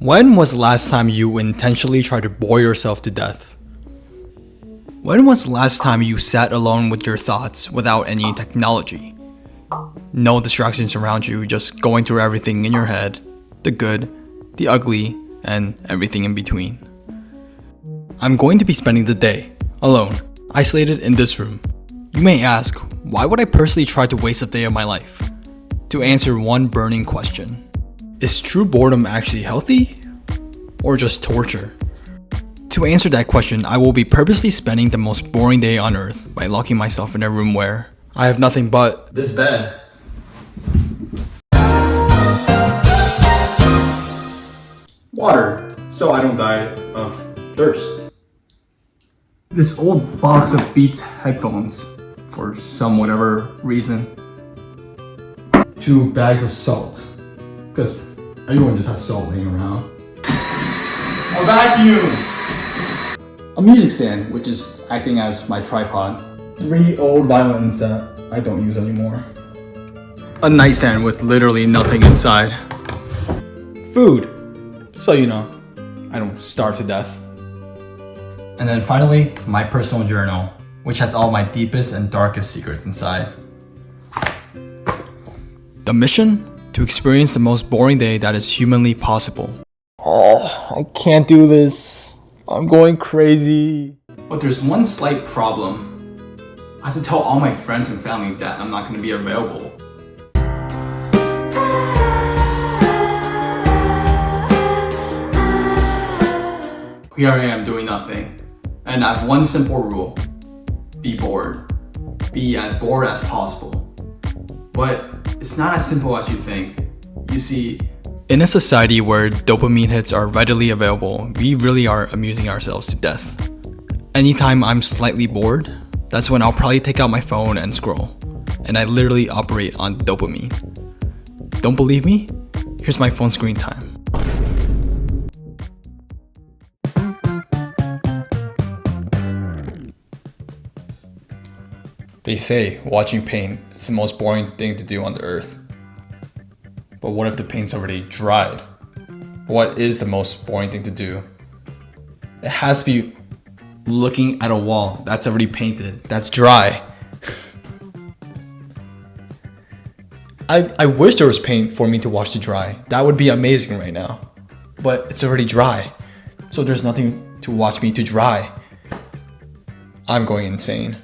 When was the last time you intentionally tried to bore yourself to death? When was the last time you sat alone with your thoughts without any technology? No distractions around you, just going through everything in your head, the good, the ugly, and everything in between. I'm going to be spending the day, alone, isolated in this room. You may ask, why would I personally try to waste a day of my life? To answer one burning question. Is true boredom actually healthy? Or just torture? To answer that question, I will be purposely spending the most boring day on earth by locking myself in a room where I have nothing but this bed. Water, so I don't die of thirst. This old box of Beats headphones, for some whatever reason. 2 bags of salt, because everyone just has salt laying around. A vacuum! A music stand, which is acting as my tripod. 3 old violins that I don't use anymore. A nightstand with literally nothing inside. Food, so you know, I don't starve to death. And then finally, my personal journal, which has all my deepest and darkest secrets inside. The mission? To experience the most boring day that is humanly possible. Oh, I can't do this. I'm going crazy. But there's one slight problem. I have to tell all my friends and family that I'm not going to be available. Here I am doing nothing. And I have one simple rule. Be bored. Be as bored as possible. But it's not as simple as you think. You see, in a society where dopamine hits are readily available, we really are amusing ourselves to death. Anytime I'm slightly bored, that's when I'll probably take out my phone and scroll. And I literally operate on dopamine. Don't believe me? Here's my phone screen time. They say watching paint is the most boring thing to do on the earth. But what if the paint's already dried? What is the most boring thing to do? It has to be looking at a wall that's already painted, that's dry. I wish there was paint for me to watch to dry. That would be amazing right now. But it's already dry. So there's nothing to watch me to dry. I'm going insane.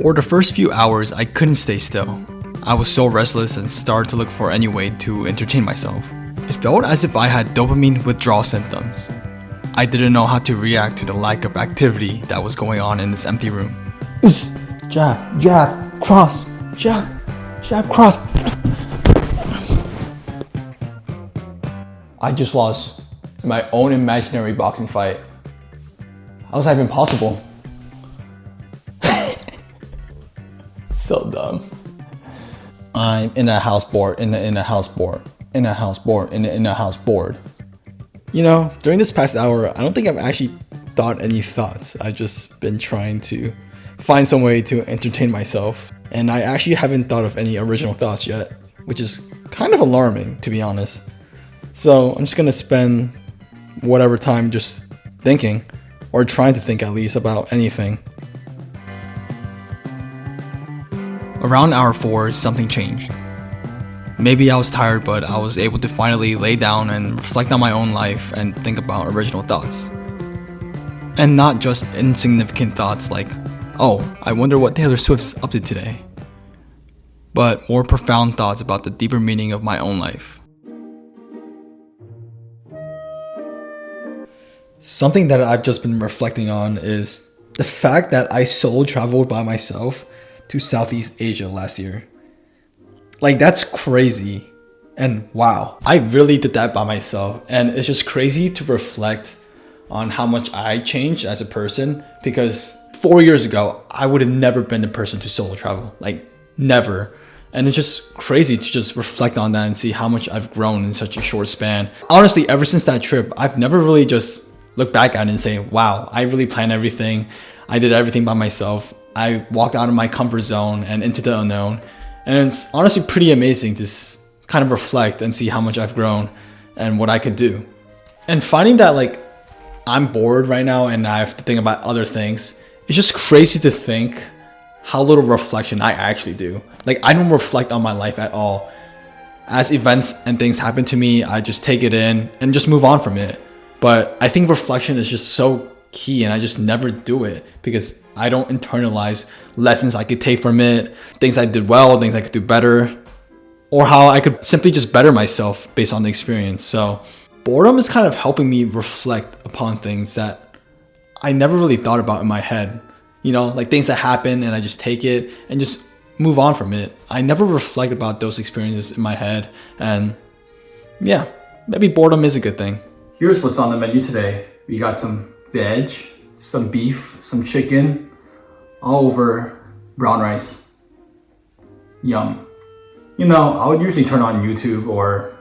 For the first few hours, I couldn't stay still. I was so restless and started to look for any way to entertain myself. It felt as if I had dopamine withdrawal symptoms. I didn't know how to react to the lack of activity that was going on in this empty room. Jab, jab, cross, jab, jab, cross. I just lost my own imaginary boxing fight. How is that even possible? So dumb. I'm in a house bored, in a house bored, in a house bored, in a house bored. You know, during this past hour, I don't think I've actually thought any thoughts. I've just been trying to find some way to entertain myself. And I actually haven't thought of any original thoughts yet, which is kind of alarming, to be honest. So I'm just gonna spend whatever time just thinking, or trying to think at least, about anything. Around hour 4, something changed. Maybe I was tired, but I was able to finally lay down and reflect on my own life and think about original thoughts. And not just insignificant thoughts like, oh, I wonder what Taylor Swift's up to today. But more profound thoughts about the deeper meaning of my own life. Something that I've just been reflecting on is the fact that I solo traveled by myself to Southeast Asia last year. Like, that's crazy. And wow, I really did that by myself. And it's just crazy to reflect on how much I changed as a person, because 4 years ago, I would have never been the person to solo travel. Like, never. And it's just crazy to just reflect on that and see how much I've grown in such a short span. Honestly, ever since that trip, I've never really just looked back at it and say, wow, I really planned everything. I did everything by myself. I walked out of my comfort zone and into the unknown. And it's honestly pretty amazing to kind of reflect and see how much I've grown and what I could do. And finding that like I'm bored right now and I have to think about other things, it's just crazy to think how little reflection I actually do. Like I don't reflect on my life at all. As events and things happen to me, I just take it in and just move on from it. But I think reflection is just so key, and I just never do it because I don't internalize lessons I could take from it, things I did well, things I could do better, or how I could simply just better myself based on the experience. So boredom is kind of helping me reflect upon things that I never really thought about in my head. You know, like things that happen and I just take it and just move on from it. I never reflect about those experiences in my head. And yeah, maybe boredom is a good thing. Here's what's on the menu today. We got some veg, some beef, some chicken, all over brown rice. Yum. You know, I would usually turn on YouTube or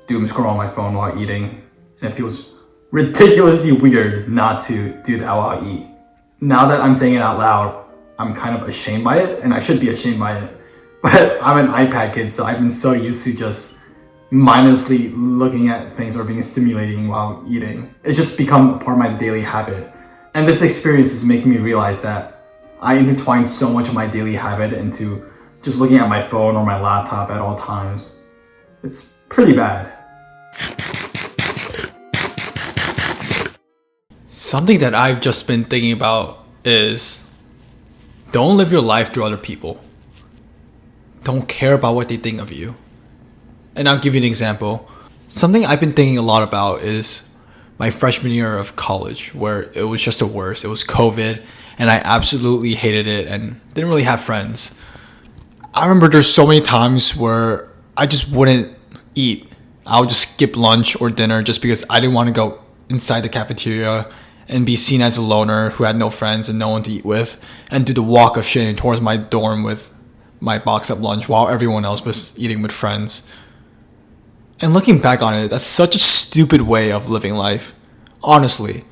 doom scroll on my phone while eating, and it feels ridiculously weird not to do that while I eat. Now that I'm saying it out loud, I'm kind of ashamed by it, and I should be ashamed by it. But I'm an iPad kid, so I've been so used to just mindlessly looking at things or being stimulating while eating. It's just become a part of my daily habit. And this experience is making me realize that I intertwine so much of my daily habit into just looking at my phone or my laptop at all times. It's pretty bad. Something that I've just been thinking about is don't live your life through other people. Don't care about what they think of you. And I'll give you an example. Something I've been thinking a lot about is my freshman year of college, where it was just the worst. It was COVID, and I absolutely hated it and didn't really have friends. I remember there's so many times where I just wouldn't eat. I would just skip lunch or dinner just because I didn't want to go inside the cafeteria and be seen as a loner who had no friends and no one to eat with, and do the walk of shame towards my dorm with my box of lunch while everyone else was eating with friends. And looking back on it, that's such a stupid way of living life. Honestly,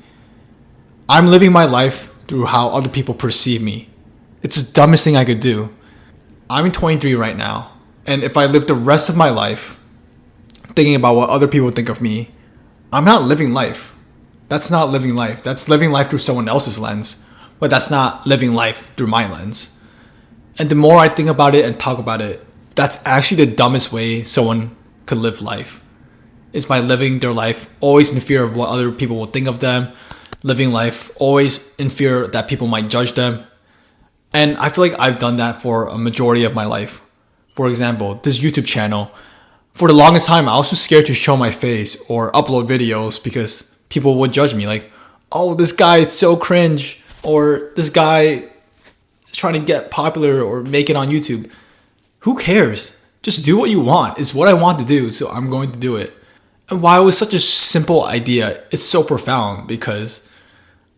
I'm living my life through how other people perceive me. It's the dumbest thing I could do. I'm 23 right now, and if I live the rest of my life thinking about what other people think of me, I'm not living life. That's not living life. That's living life through someone else's lens, but that's not living life through my lens. And the more I think about it and talk about it, that's actually the dumbest way someone could live life. Is by living their life always in fear of what other people will think of them, living life always in fear that people might judge them. And I feel like I've done that for a majority of my life. For example, this YouTube channel, for the longest time, I was just scared to show my face or upload videos because people would judge me. Like, oh, this guy is so cringe, or this guy is trying to get popular or make it on YouTube. Who cares? Just do what you want. It's what I want to do, so I'm going to do it. And while it was such a simple idea, it's so profound because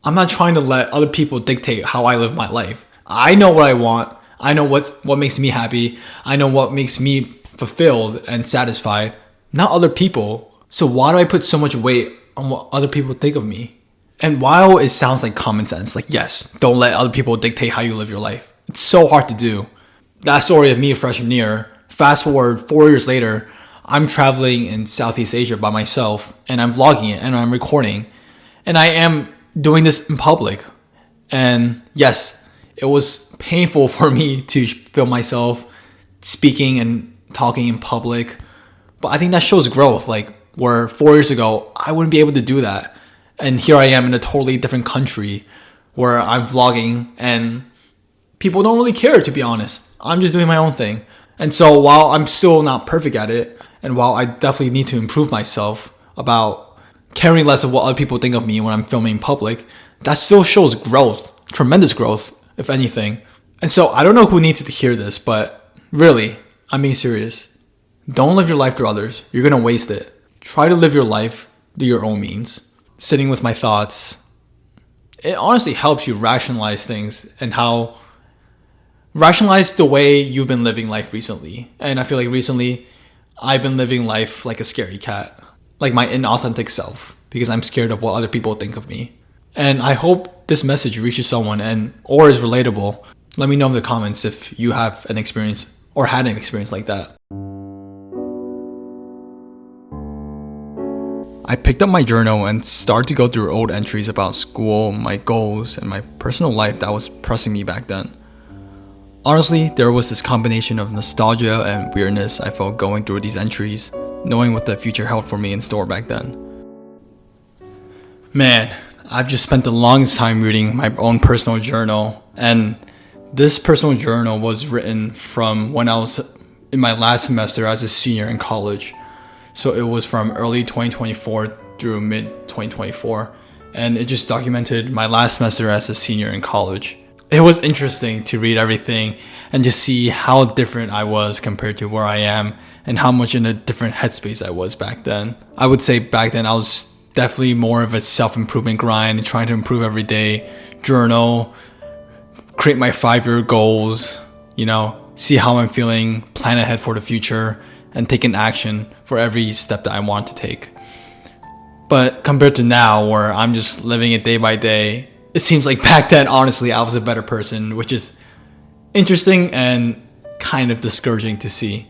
I'm not trying to let other people dictate how I live my life. I know what I want. I know what makes me happy. I know what makes me fulfilled and satisfied, not other people. So why do I put so much weight on what other people think of me? And while it sounds like common sense, like yes, don't let other people dictate how you live your life. It's so hard to do. That story of me freshman year, fast forward 4 years later, I'm traveling in Southeast Asia by myself and I'm vlogging it and I'm recording. And I am doing this in public. And yes, it was painful for me to film myself speaking and talking in public. But I think that shows growth. Like where 4 years ago, I wouldn't be able to do that. And here I am in a totally different country where I'm vlogging and people don't really care, to be honest. I'm just doing my own thing. And so while I'm still not perfect at it, and while I definitely need to improve myself about caring less of what other people think of me when I'm filming in public, that still shows growth, tremendous growth, if anything. And so I don't know who needs to hear this, but really, I'm being serious. Don't live your life through others. You're going to waste it. Try to live your life through your own means. Sitting with my thoughts, it honestly helps you rationalize things and how rationalize the way you've been living life recently. And I feel like recently I've been living life like a scaredy cat, like my inauthentic self, because I'm scared of what other people think of me. And I hope this message reaches someone or is relatable. Let me know in the comments if you have an experience or had an experience like that. I picked up my journal and started to go through old entries about school, my goals, and my personal life that was pressing me back then. Honestly, there was this combination of nostalgia and weirdness I felt going through these entries, knowing what the future held for me in store back then. Man, I've just spent the longest time reading my own personal journal, and this personal journal was written from when I was in my last semester as a senior in college. So it was from early 2024 through mid 2024, and it just documented my last semester as a senior in college. It was interesting to read everything and just see how different I was compared to where I am and how much in a different headspace I was back then. I would say back then I was definitely more of a self-improvement grind, trying to improve every day, journal, create my 5-year goals, see how I'm feeling, plan ahead for the future, and take an action for every step that I want to take. But compared to now, where I'm just living it day by day, it seems like back then, honestly, I was a better person, which is interesting and kind of discouraging to see.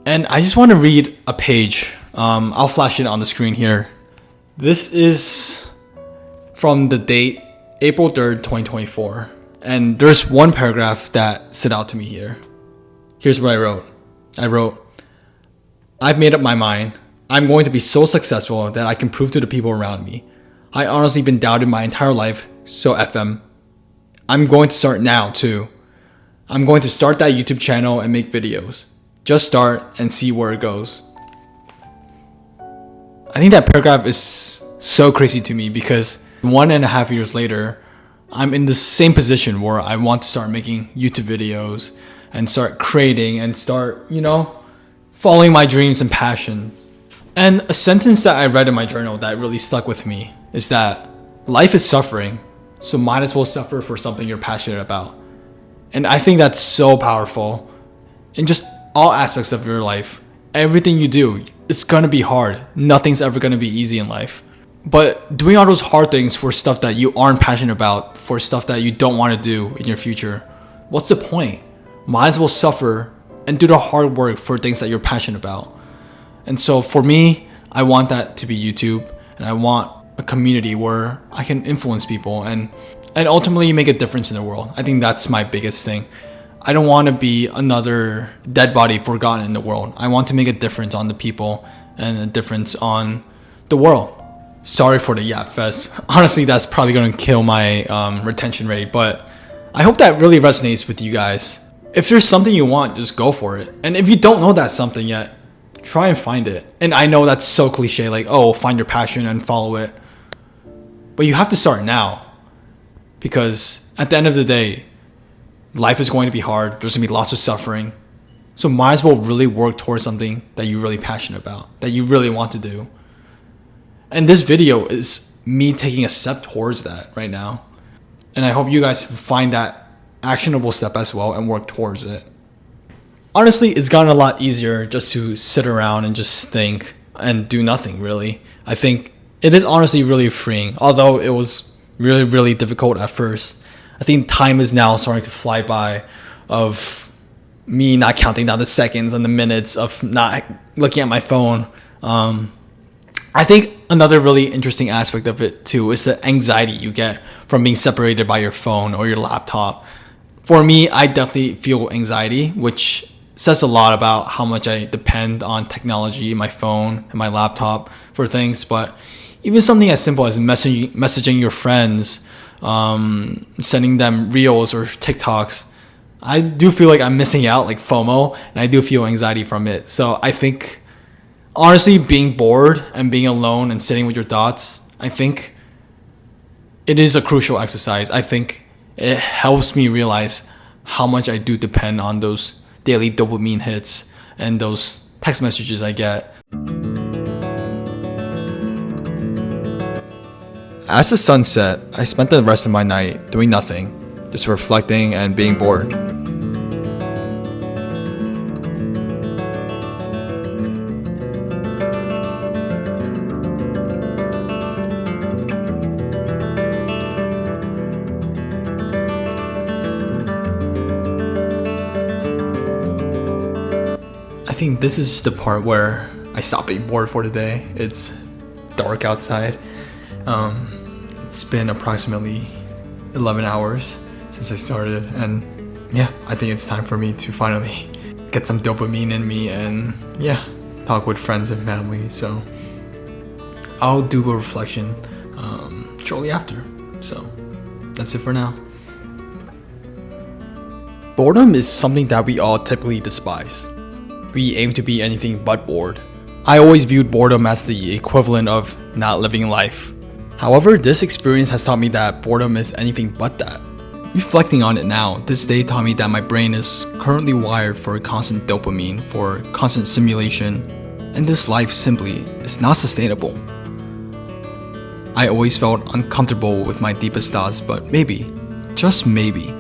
And I just want to read a page. I'll flash it on the screen here. This is from the date April 3rd, 2024. And there's one paragraph that stood out to me here. Here's what I wrote. I've made up my mind. I'm going to be so successful that I can prove to the people around me. I honestly been doubted my entire life, so FM. I'm going to start now too. I'm going to start that YouTube channel and make videos. Just start and see where it goes. I think that paragraph is so crazy to me because 1.5 years later, I'm in the same position where I want to start making YouTube videos and start creating and start, following my dreams and passion. And a sentence that I read in my journal that really stuck with me is that life is suffering, so might as well suffer for something you're passionate about. And I think that's so powerful in just all aspects of your life. Everything you do, it's gonna be hard. Nothing's ever gonna be easy in life. But doing all those hard things for stuff that you aren't passionate about, for stuff that you don't want to do in your future, what's the point? Might as well suffer and do the hard work for things that you're passionate about. And so for me, I want that to be YouTube, and I want a community where I can influence people and ultimately make a difference in the world. I think that's my biggest thing. I don't want to be another dead body forgotten in the world. I want to make a difference on the people and a difference on the world. Sorry for the yap fest. Honestly, that's probably going to kill my retention rate, but I hope that really resonates with you guys. If there's something you want, just go for it. And if you don't know that's something yet, try and find it. And I know that's so cliche, like, oh, find your passion and follow it. But you have to start now. Because at the end of the day, life is going to be hard. There's going to be lots of suffering. So might as well really work towards something that you're really passionate about, that you really want to do. And this video is me taking a step towards that right now. And I hope you guys find that actionable step as well and work towards it. Honestly, it's gotten a lot easier just to sit around and just think and do nothing, really. I think it is honestly really freeing, although it was really, really difficult at first. I think time is now starting to fly by of me not counting down the seconds and the minutes of not looking at my phone. I think another really interesting aspect of it too is the anxiety you get from being separated by your phone or your laptop. For me, I definitely feel anxiety, which says a lot about how much I depend on technology, my phone and my laptop for things. But even something as simple as messaging your friends, sending them reels or TikToks, I do feel like I'm missing out, like FOMO, and I do feel anxiety from it. So I think honestly, being bored and being alone and sitting with your thoughts, I think it is a crucial exercise. I think it helps me realize how much I do depend on those daily dopamine hits and those text messages I get. As the sun set, I spent the rest of my night doing nothing, just reflecting and being bored. I think this is the part where I stop being bored for the day. It's dark outside. It's been approximately 11 hours since I started, and yeah, I think it's time for me to finally get some dopamine in me and yeah, talk with friends and family. So I'll do a reflection shortly after. So that's it for now. Boredom is something that we all typically despise. We aim to be anything but bored. I always viewed boredom as the equivalent of not living life. However, this experience has taught me that boredom is anything but that. Reflecting on it now, this day taught me that my brain is currently wired for constant dopamine, for constant stimulation, and this life simply is not sustainable. I always felt uncomfortable with my deepest thoughts, but maybe, just maybe,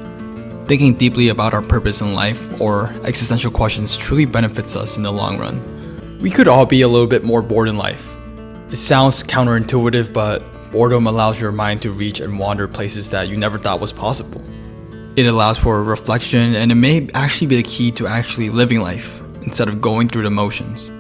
thinking deeply about our purpose in life or existential questions truly benefits us in the long run. We could all be a little bit more bored in life. It sounds counterintuitive, but boredom allows your mind to reach and wander places that you never thought was possible. It allows for reflection, and it may actually be the key to actually living life instead of going through the motions.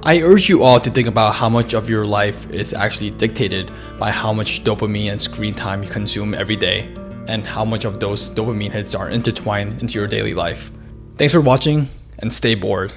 I urge you all to think about how much of your life is actually dictated by how much dopamine and screen time you consume every day, and how much of those dopamine hits are intertwined into your daily life. Thanks for watching, and stay bored.